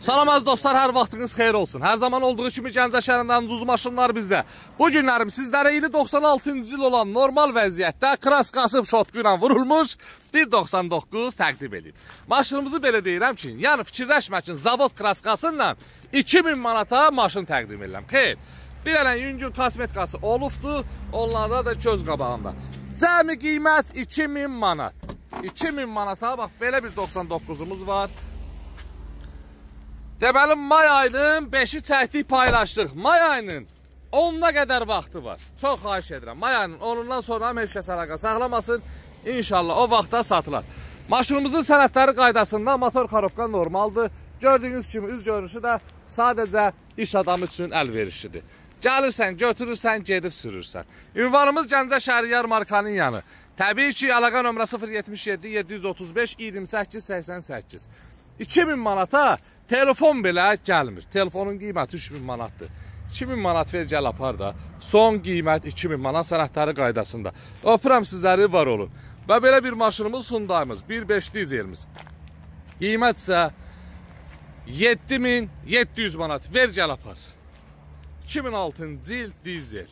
Salam əziz dostlar, hər vaxtınız xeyir olsun. Hər zaman olduğu kimi Gəncə şəhərindən ucuz maşınlar bizdə. Bu günlərim sizlərə ili 96-cı il olan normal vəziyyətdə kraskası şotqu ilə vurulmuş 1.99 təqdim edeyim. Maşınımızı belə deyirəm ki, yəni fikirləşməkin zavod kraskasıyla 2000 manata maşın təqdim edirəm. Xeyr, bir ələn yüngül kosmetikası olubdur, onlarda da göz qabağında. Cəmi qiymət 2000 manat. 2000 manata bax, belə bir 99'umuz var. Deməli, may ayının 5'i çəkdik, paylaşdıq. May ayının 10'una qədər vaxtı var. Çox xahiş edirəm. May ayının 10'undan sonra heç kəs əlaqə saxlamasın. İnşallah o vaxtda satılar. Maşınımızın sənədləri qaydasında motor korobka normaldır. Gördüyünüz kimi üz görünüşü də sadəcə iş adamı üçün əlverişlidir. Gəlirsən, götürürsən, gedib sürürsən. Ünvanımız Gəncə şəhəri yarmarkanın yanı. Təbii ki, əlaqə nömrə 077 735 28 88. 2000 manata telefon belə gəlmir. Telefonun qiyməti 3000 manatdır. 2000 manat ver, gəl apar da. Son qiymət 2000 manat sənədləri qaydasında. Öpürəm sizləri, var olun. Və belə bir maşınımız Hyundai'miz, 1.5 dizelimiz. Qiymət isə 7700 manat ver, gəl apar. 2006-cı il dizel.